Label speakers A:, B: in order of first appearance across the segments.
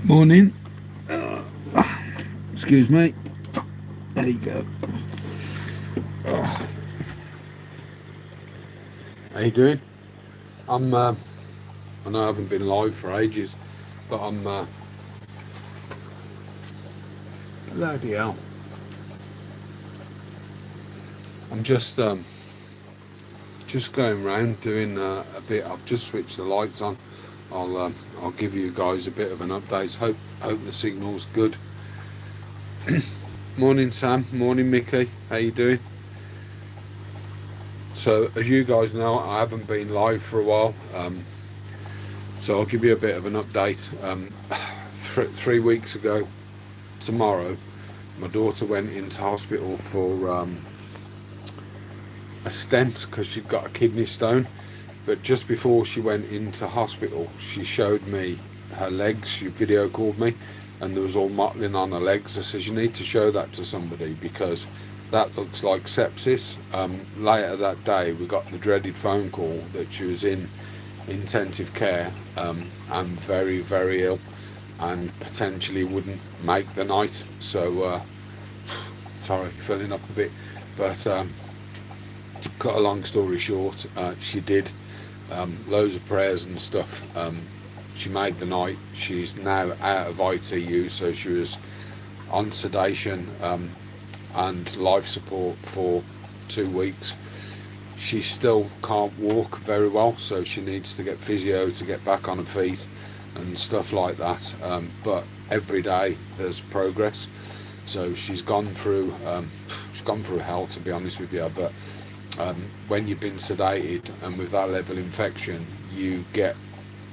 A: Morning. Excuse me. There you go. How you doing? I know I haven't been live for ages, but bloody hell. I'm just going round doing a bit. I've just switched the lights on. I'll give you guys a bit of an update. Hope the signal's good. Morning, Sam. Morning, Mickey. How you doing? So, as you guys know, I haven't been live for a while. So I'll give you a bit of an update. 3 weeks ago tomorrow, my daughter went into hospital for a stent because she'd got a kidney stone. But just before she went into hospital, she showed me her legs. She video called me, and there was all mottling on her legs. I said, you need to show that to somebody because that looks like sepsis. Later that day, we got the dreaded phone call that she was in intensive care and very, very ill, and potentially wouldn't make the night. So, sorry, filling up a bit, but cut a long story short, she did. Loads of prayers and stuff. She made the night. She's now out of ITU, so she was on sedation and life support for 2 weeks. She still can't walk very well, so she needs to get physio to get back on her feet and stuff like that. But every day there's progress. So she's gone through hell, to be honest with you. But when you've been sedated and with that level of infection, you get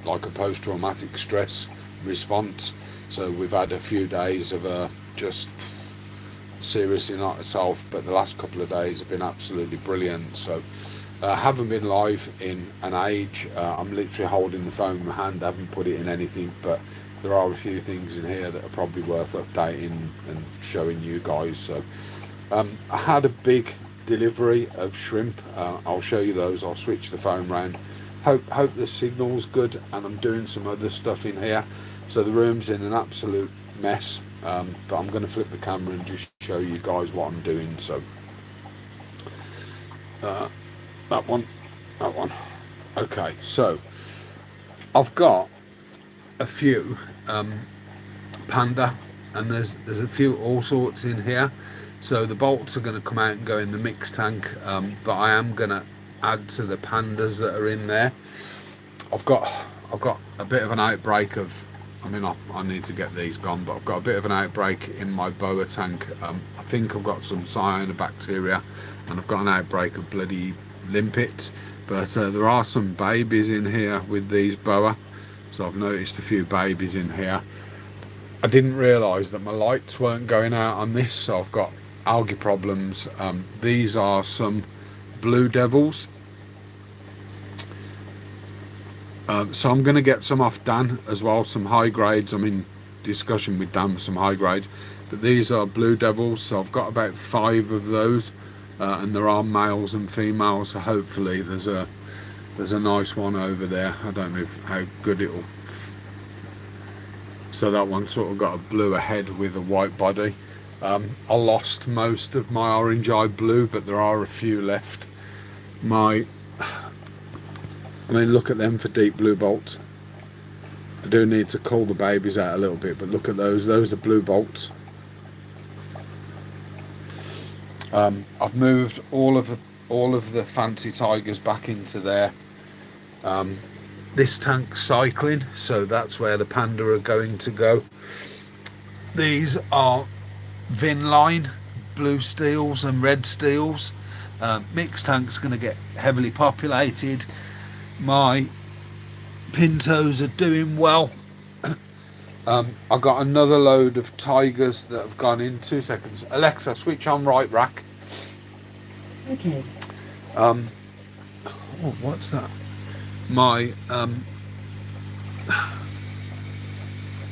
A: like a post-traumatic stress response. So we've had a few days of just seriously not herself, but the last couple of days have been absolutely brilliant. So haven't been live in an age. I'm literally holding the phone in my hand. I haven't put it in anything, but there are a few things in here that are probably worth updating and showing you guys. So I had a big delivery of shrimp. I'll show you those. I'll switch the phone round. Hope the signal's good, and I'm doing some other stuff in here. So the room's in an absolute mess, but I'm going to flip the camera and just show you guys what I'm doing. So that one. Okay, so I've got a few panda, and there's a few all sorts in here. So the bolts are going to come out and go in the mix tank, but I am going to add to the pandas that are in there. I've got a bit of an outbreak of, I need to get these gone, but I've got a bit of an outbreak in my boa tank. I think I've got some cyanobacteria, and I've got an outbreak of bloody limpets. But there are some babies in here with these boa, so I've noticed a few babies in here. I didn't realise that my lights weren't going out on this, so I've got algae problems. These are some blue devils. So I'm going to get some off Dan as well, some high grades. I'm in discussion with Dan for some high grades, but these are blue devils, so I've got about 5 of those, and there are males and females, so hopefully there's a nice one over there. I don't know how good it'll. So that one sort of got a blue head with a white body. I lost most of my orange eye blue, but there are a few left. Look at them for deep blue bolts. I do need to cull the babies out a little bit, but look at those. Those are blue bolts. I've moved all of the fancy tigers back into there. This tank's cycling, so that's where the panda are going to go. These are Vinline, blue steels and red steels. Mixed tank's going to get heavily populated. My pintos are doing well. I got another load of tigers that have gone in. 2 seconds. Alexa, switch on right rack.
B: Okay.
A: What's that? My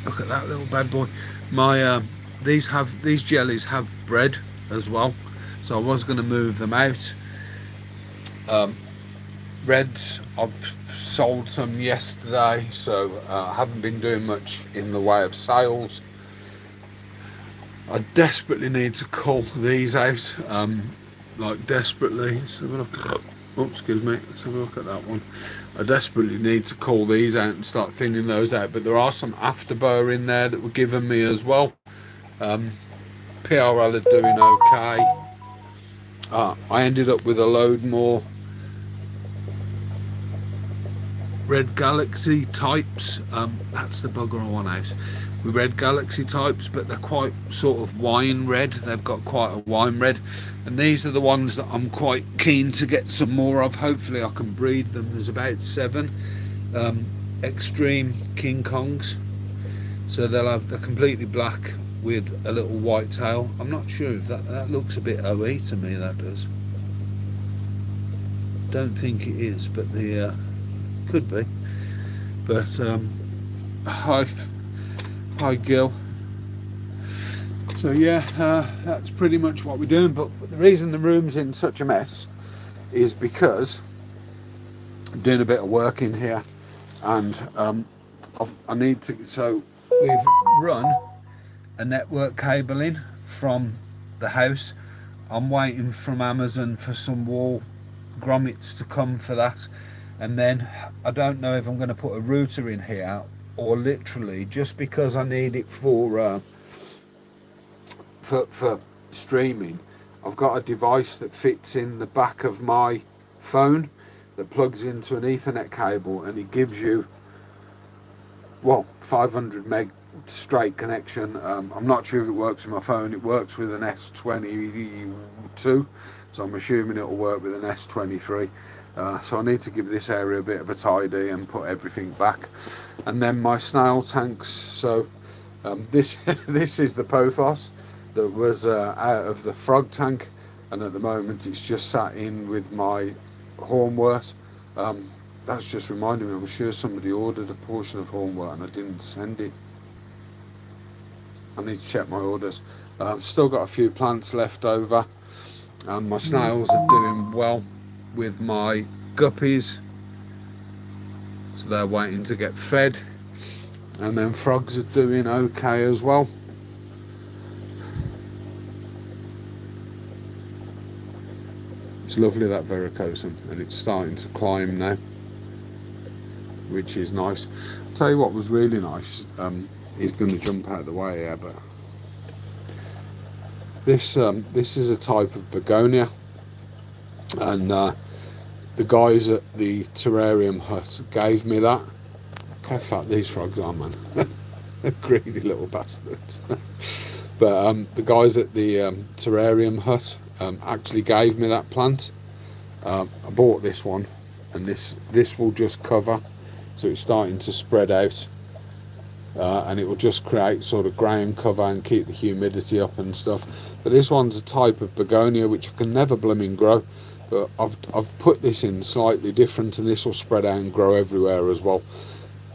A: look at that little bad boy. My these jellies have bred as well, so I was going to move them out. reds, I've sold some yesterday, so I haven't been doing much in the way of sales. I desperately need to cull these out, like desperately. Let's have a look at that. Oh, excuse me, let's have a look at that one. I desperately need to cull these out and start thinning those out, but there are some afterburr in there that were given me as well. PRL are doing okay. I ended up with a load more Red Galaxy types. That's the bugger I want out. With Red Galaxy types, but they're quite sort of wine red. They've got quite a wine red, and these are the ones that I'm quite keen to get some more of. Hopefully I can breed them. There's about 7 extreme King Kongs, so they're completely black with a little white tail. I'm not sure if that looks a bit OE to me, that does. Don't think it is, but the could be. But hi Gil. So yeah, that's pretty much what we're doing. But the reason the room's in such a mess is because I'm doing a bit of work in here, and I need to. So we've run a network cable in from the house. I'm waiting from Amazon for some wall grommets to come for that, and then I don't know if I'm going to put a router in here or literally just because I need it for streaming. I've got a device that fits in the back of my phone that plugs into an Ethernet cable, and it gives you 500 meg straight connection. I'm not sure if it works with my phone. It works with an S22, so I'm assuming it'll work with an S23. So I need to give this area a bit of a tidy and put everything back. And then my snail tanks. So this this is the pothos that was out of the frog tank, and at the moment it's just sat in with my hornwort. That's just reminded me, I'm sure somebody ordered a portion of hornwort and I didn't send it. I need to check my orders. Still got a few plants left over. My snails are doing well with my guppies, so they're waiting to get fed, and then frogs are doing okay as well. It's lovely, that verrucosum, and it's starting to climb now, which is nice. I'll tell you what was really nice, he's going to jump out of the way here, but this is a type of begonia, and the guys at the terrarium hut gave me that. How fat these frogs are, man. Greedy little bastards. But the guys at the terrarium hut actually gave me that plant. I bought this one, and this will just cover, so it's starting to spread out, and it will just create sort of ground cover and keep the humidity up and stuff. But this one's a type of begonia which I can never blooming grow, but I've put this in slightly different, and this will spread out and grow everywhere as well.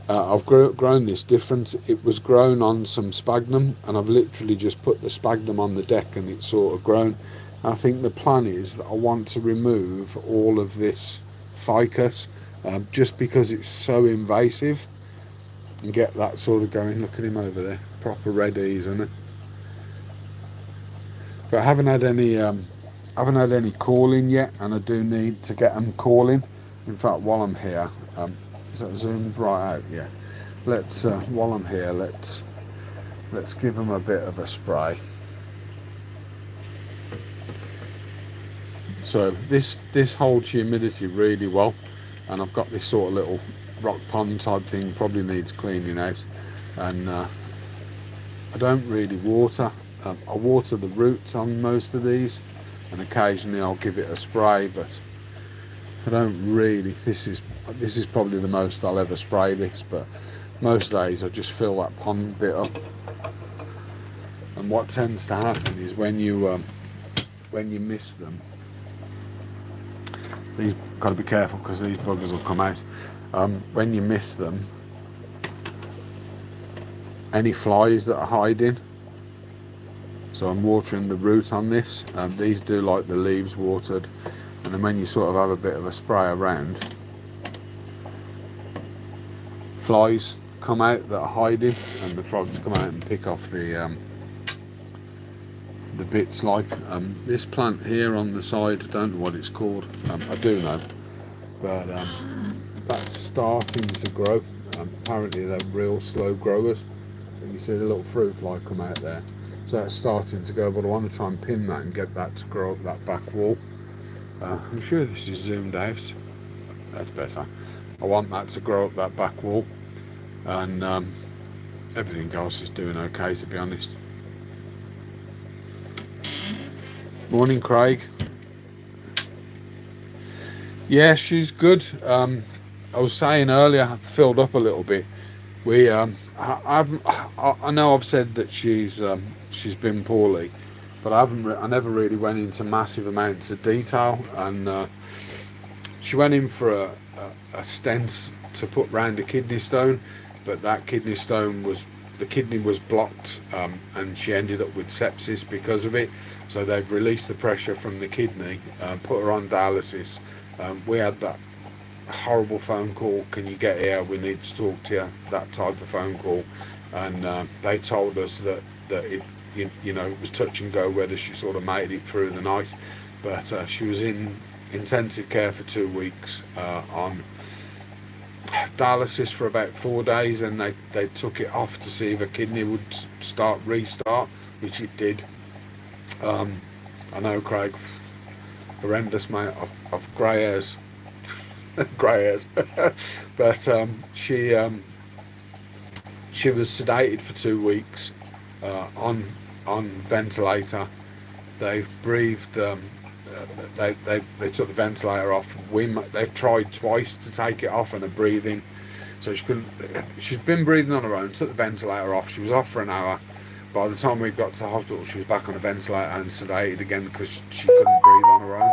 A: I've grown this different. It was grown on some sphagnum, and I've literally just put the sphagnum on the deck and it's sort of grown. I think the plan is that I want to remove all of this ficus, just because it's so invasive, and get that sort of going. Look at him over there, proper reddies, isn't it? But I haven't had any calling yet, and I do need to get them calling. In fact, while I'm here, is that zoomed right out? Yeah. Let's while I'm here, let's give them a bit of a spray. So this holds humidity really well, and I've got this sort of little rock pond type thing, probably needs cleaning out, and I don't really water. I water the roots on most of these, and occasionally I'll give it a spray, but I don't really. This is probably the most I'll ever spray this, but most days I just fill that pond bit up. And what tends to happen is when you miss them, these got to be careful because these buggers will come out. When you miss them, any flies that are hiding. So I'm watering the root on this. These do like the leaves watered, and then when you sort of have a bit of a spray around, flies come out that are hiding, and the frogs come out and pick off the bits like this plant here on the side. I don't know what it's called. I do know, but that's starting to grow. Apparently they're real slow growers. And you see the little fruit fly come out there. So that's starting to go, but I want to try and pin that and get that to grow up that back wall. I'm sure this is zoomed out. That's better. I want that to grow up that back wall, and everything else is doing okay, to be honest. Morning, Craig. Yeah, she's good. I was saying earlier, I filled up a little bit. We, I know I've said that she's been poorly, but I never really went into massive amounts of detail. And she went in for a stent to put round a kidney stone, but that kidney stone the kidney was blocked, and she ended up with sepsis because of it. So they've released the pressure from the kidney, put her on dialysis. We had that horrible phone call, can you get here, we need to talk to you, that type of phone call. And they told us that it, it was touch and go whether she sort of made it through the night. But she was in intensive care for 2 weeks, on dialysis for about 4 days, and they took it off to see if her kidney would restart, which it did. I know, Craig, horrendous, mate. I've grey hairs. Grey hairs. But she was sedated for 2 weeks, on ventilator. They've breathed. They took the ventilator off. They've tried twice to take it off and are breathing. So she couldn't. She's been breathing on her own. Took the ventilator off. She was off for an hour. By the time we got to the hospital, she was back on a ventilator and sedated again because she couldn't breathe on her own.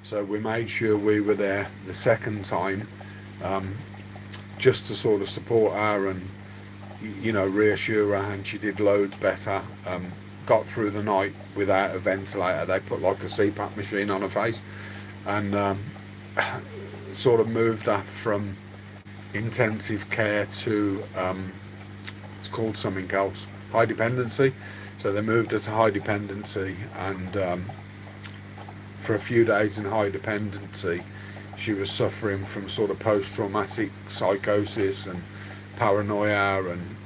A: So we made sure we were there the second time, just to sort of support her and reassure her. And she did loads better. Got through the night without a ventilator. They put like a CPAP machine on her face, and sort of moved her from intensive care to it's called something else, high dependency. So they moved her to high dependency, and for a few days in high dependency she was suffering from sort of post-traumatic psychosis and paranoia, and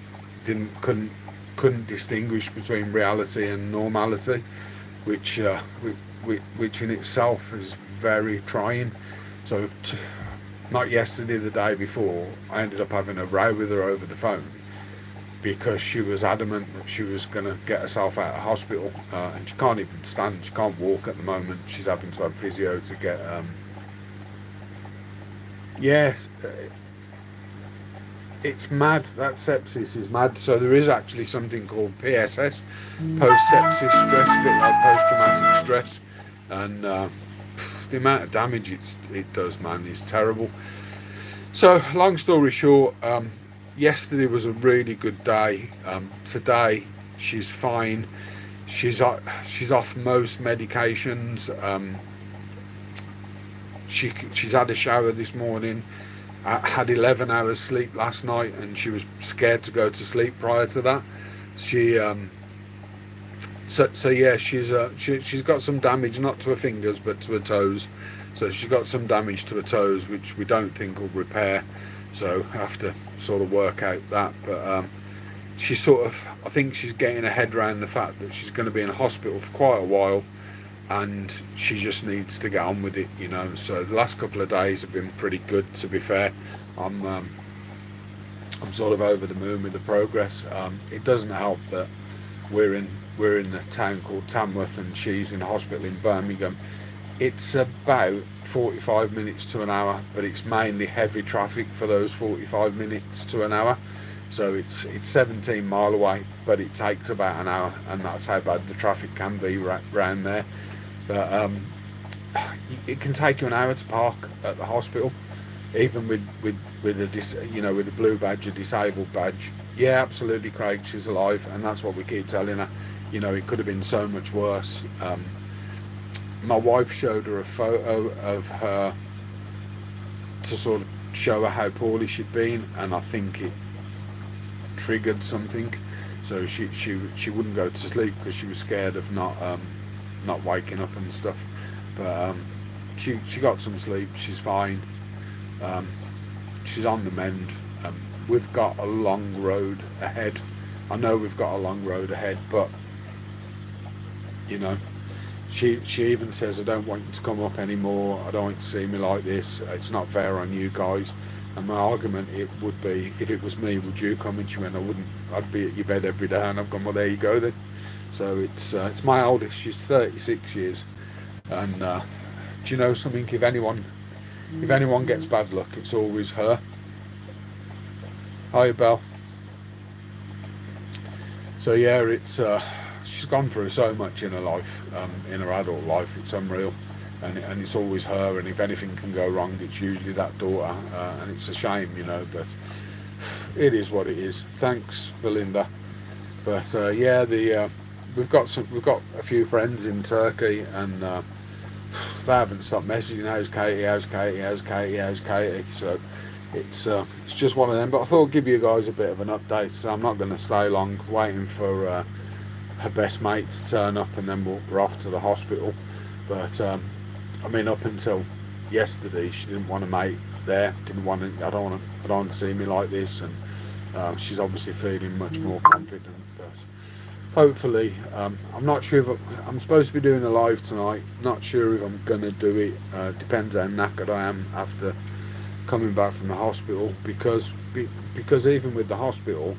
A: couldn't distinguish between reality and normality, which in itself is very trying. So not yesterday, the day before, I ended up having a row with her over the phone because she was adamant that she was going to get herself out of hospital, and she can't even stand, she can't walk at the moment. She's having to have physio to get it's mad. That sepsis is mad. So there is actually something called PSS, post-sepsis stress, a bit like post-traumatic stress, and the amount of damage it does, man, is terrible. So long story short, yesterday was a really good day. Today she's fine. She's off most medications. She's had a shower this morning. Had 11 hours sleep last night, and she was scared to go to sleep prior to that. She she's got some damage, not to her fingers but to her toes. So she's got some damage to her toes, which we don't think will repair. So have to sort of work out that. But she's sort of, I think she's getting her head around the fact that she's going to be in a hospital for quite a while, and she just needs to get on with it, So the last couple of days have been pretty good, to be fair. I'm sort of over the moon with the progress. It doesn't help that we're in the town called Tamworth, and she's in hospital in Birmingham. It's about 45 minutes to an hour, but it's mainly heavy traffic for those 45 minutes to an hour. So it's 17 mile away, but it takes about an hour, and that's how bad the traffic can be around there. But it can take you an hour to park at the hospital, even with a blue badge, a disabled badge. Yeah, absolutely, Craig, she's alive, and that's what we keep telling her. It could have been so much worse. My wife showed her a photo of her to sort of show her how poorly she'd been, and I think it triggered something. So she wouldn't go to sleep because she was scared of not waking up and stuff. But she got some sleep. She's fine. Um, she's on the mend. We've got a long road ahead. I know we've got a long road ahead, but you know, she even says, I don't want you to come up anymore. I don't want you to see me like this. It's not fair on you guys. And my argument it would be, if it was me, would you come? And she went, I wouldn't. I'd be at your bed every day. And I've gone, well, there you go then. So it's my oldest. She's 36 years. And do you know something? If anyone gets bad luck, it's always her. Hi, Belle. So yeah, it's she's gone through so much in her life, in her adult life. It's unreal, and it's always her. And if anything can go wrong, it's usually that daughter, and it's a shame, you know. But it is what it is. Thanks, Belinda. But yeah, we've got a few friends in Turkey, and they haven't stopped messaging. How's Katie? How's Katie? How's Katie? How's Katie? So it's just one of them. But I thought I'd give you guys a bit of an update. So I'm not going to stay long, waiting for her best mate to turn up, and then we're off to the hospital. But I mean, up until yesterday, she didn't want a mate there. Didn't want to. I don't want to see me like this. And she's obviously feeling much more confident. But hopefully, I'm not sure if I'm supposed to be doing a live tonight. Not sure if I'm gonna do it. Depends how knackered I am after coming back from the hospital, because even with the hospital,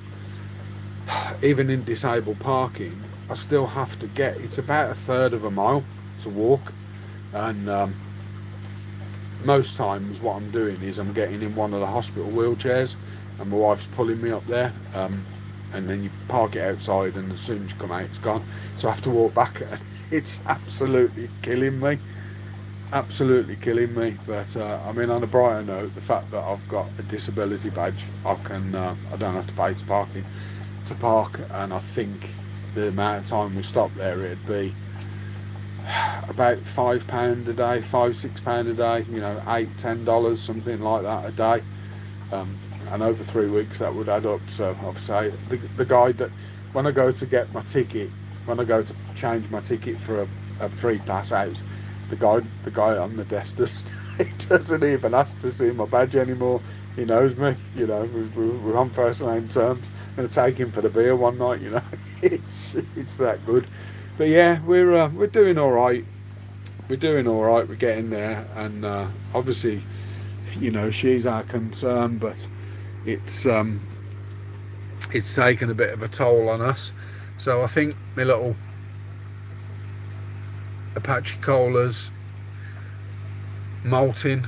A: even in disabled parking, I still have to get, it's about a third of a mile to walk, and most times what I'm doing is I'm getting in one of the hospital wheelchairs, and my wife's pulling me up there, and then you park it outside, and as soon as you come out, it's gone. So I have to walk back, and it's absolutely killing me. Absolutely killing me. But I mean, on a brighter note, the fact that I've got a disability badge, I don't have to pay to park, and I think the amount of time we stop there, it'd be about £5 a day, £6 a day, you know, $8-10, something like that a day, and over 3 weeks that would add up. So I'd say the guy that, when I go to get my ticket, when I go to change my ticket for a free pass out, the guy on the desk he doesn't even ask to see my badge anymore. He knows me, you know. We're on first name terms. I'm gonna take him for the beer one night, you know. It's that good. But yeah, we're doing all right. We're doing all right. We're getting there, and obviously, you know, she's our concern, but it's taken a bit of a toll on us. So I think my little Apache Cola's molting.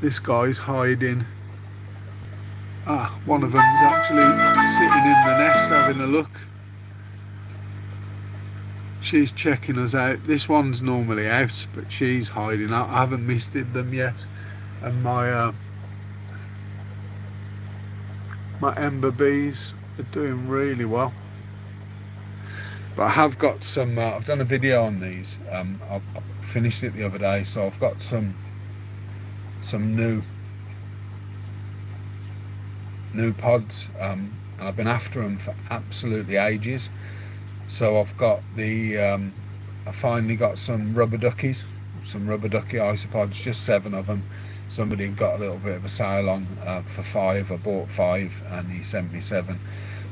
A: This guy's hiding. One of them's actually sitting in the nest having a look. She's checking us out. This one's normally out, but she's hiding out. I haven't misted them yet, and my ember bees are doing really well. But I have got some. I've done a video on these. I finished it the other day, so I've got some new pods, and I've been after them for absolutely ages. So I've got I finally got some rubber ducky isopods, just 7 of them. Somebody got a little bit of a sale on for 5. I bought 5, and he sent me 7.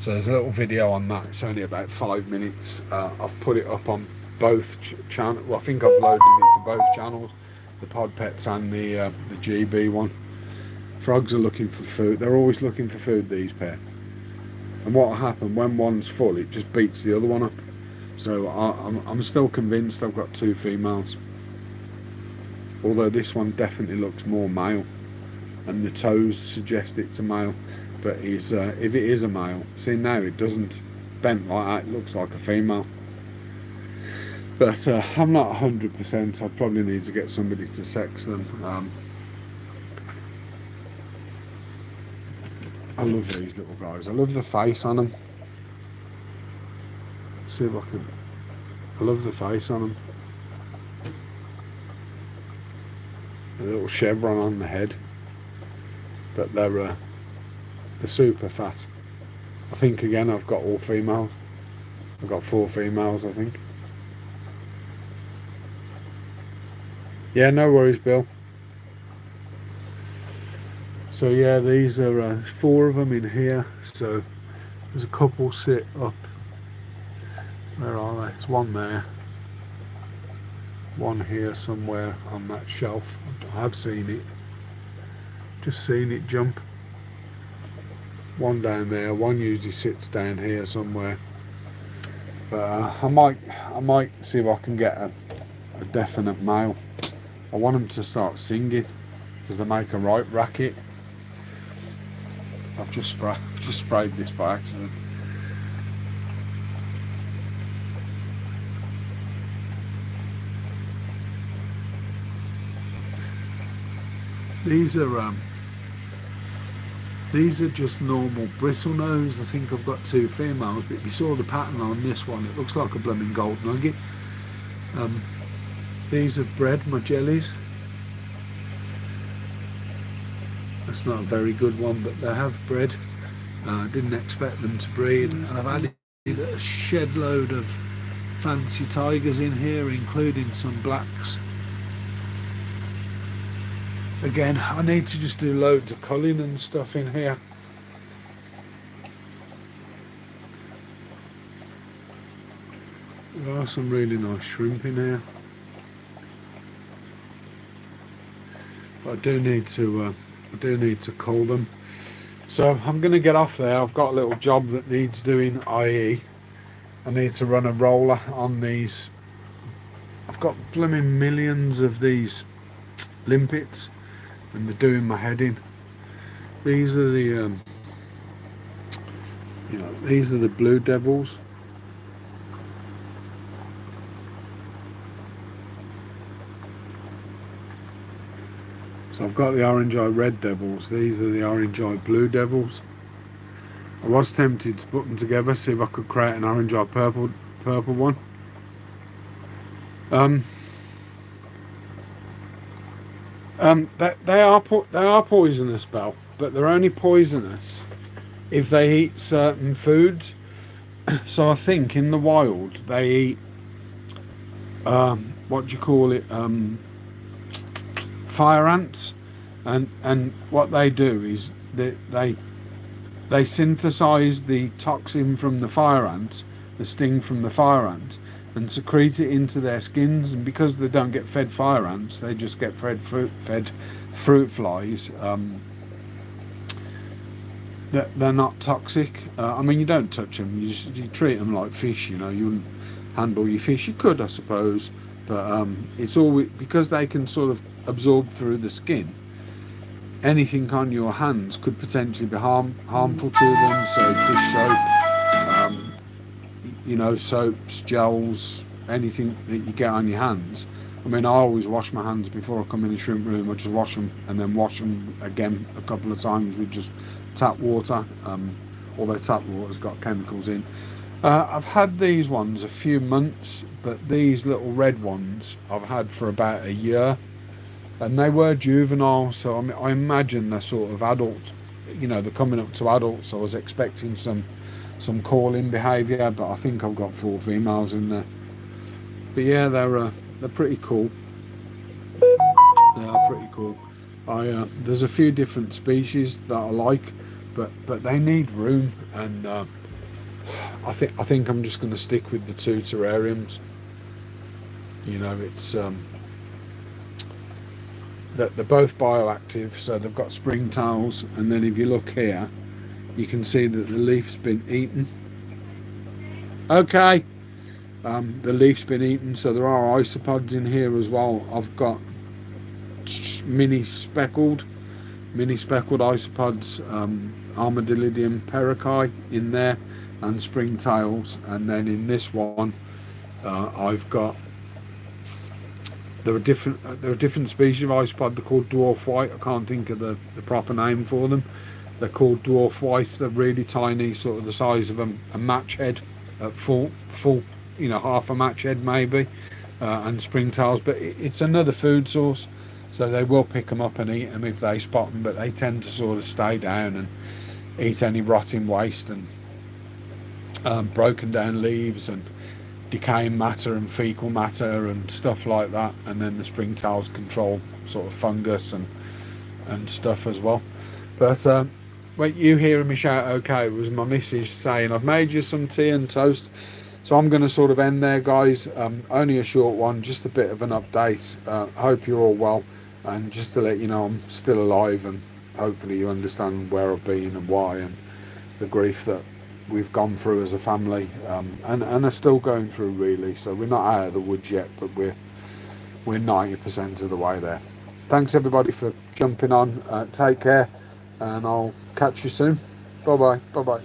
A: So there's a little video on that. It's only about 5 minutes. I've put it up on both channels. Well, I think I've loaded it to both channels, the Pod Pets and the GBee one. Frogs are looking for food. They're always looking for food, these pair. And what will happen when one's full, it just beats the other one up. So I'm still convinced I've got 2 females. Although this one definitely looks more male, and the toes suggest it's a male. But if it is a male, see now it doesn't bent like that, it looks like a female. But I'm not 100%. I'd probably need to get somebody to sex them. I love these little guys. I love the face on them. Let's see if I can. I love the face on them. a little chevron on the head, but they're super fat. I think again I've got all females. I've got 4 females, I think. Yeah, no worries, Bill. So yeah, these are 4 of them in here. So there's a couple sit up. Where are they? There's one there. One here somewhere on that shelf. I have seen it. Just seen it jump. One down there. One usually sits down here somewhere. But I might see if I can get a definite male. I want them to start singing because they make a right racket. I've just sprayed this by accident. These are just normal bristlenose. I think I've got 2 females, but if you saw the pattern on this one, it looks like a blooming gold nugget. These have bred my jellies. That's not a very good one, but they have bred. I didn't expect them to breed, and I've added a shed load of fancy tigers in here, including some blacks. Again, I need to just do loads of culling and stuff in here. There are some really nice shrimp in here. But I do need to cull them. So I'm going to get off there. I've got a little job that needs doing, i.e. I need to run a roller on these. I've got blooming millions of these limpets, and they're doing my head in. These are the these are the blue devils. So I've got the orange-eye red devils. These are the orange-eye blue devils. I was tempted to put them together, see if I could create an orange-eye purple one. They are poisonous, Belle, but they're only poisonous if they eat certain foods. So I think in the wild they eat what do you call it? Fire ants, and what they do is they synthesize the toxin from the fire ants, the sting from the fire ants, and secrete it into their skins. And because they don't get fed fire ants, they just get fed fruit flies. They're not toxic. I mean, you don't touch them. You treat them like fish. You wouldn't handle your fish. You could, I suppose, but it's always because they can sort of absorb through the skin. Anything on your hands could potentially be harmful to them. So dish soap, soaps, gels, anything that you get on your hands. I mean, I always wash my hands before I come in the shrimp room. I just wash them and then wash them again a couple of times with just tap water. Although tap water's got chemicals in. I've had these ones a few months, but these little red ones I've had for about a year. And they were juvenile, so I imagine they're sort of adults. They're coming up to adults. I was expecting some calling behaviour, but I think I've got 4 females in there. But yeah, they're pretty cool. They are pretty cool. There's a few different species that I like, but they need room, and I think I'm just going to stick with the 2 terrariums. It's that they're both bioactive, so they've got springtails, and then if you look here, you can see that the leaf's been eaten. Okay, the leaf's been eaten, so there are isopods in here as well. I've got mini speckled isopods, Armadillidium pericae in there, and springtails, and then in this one, I've got. There are different species of isopod. They're called dwarf white. I can't think of the proper name for them. They're called dwarf white. They're really tiny, sort of the size of a match head, full, half a match head maybe, and springtails. But it's another food source. So they will pick them up and eat them if they spot them, but they tend to sort of stay down and eat any rotting waste and broken down leaves and decaying matter and fecal matter and stuff like that. And then the springtails control sort of fungus and stuff as well. But when you hearing me shout okay, it was my missus saying I've made you some tea and toast. So I'm going to sort of end there, guys. Only a short one, just a bit of an update. Hope you're all well, and just to let you know I'm still alive, and hopefully you understand where I've been and why, and the grief that we've gone through as a family, and are still going through, really. So we're not out of the woods yet, but we're 90% of the way there. Thanks everybody for jumping on. Take care, and I'll catch you soon. Bye bye.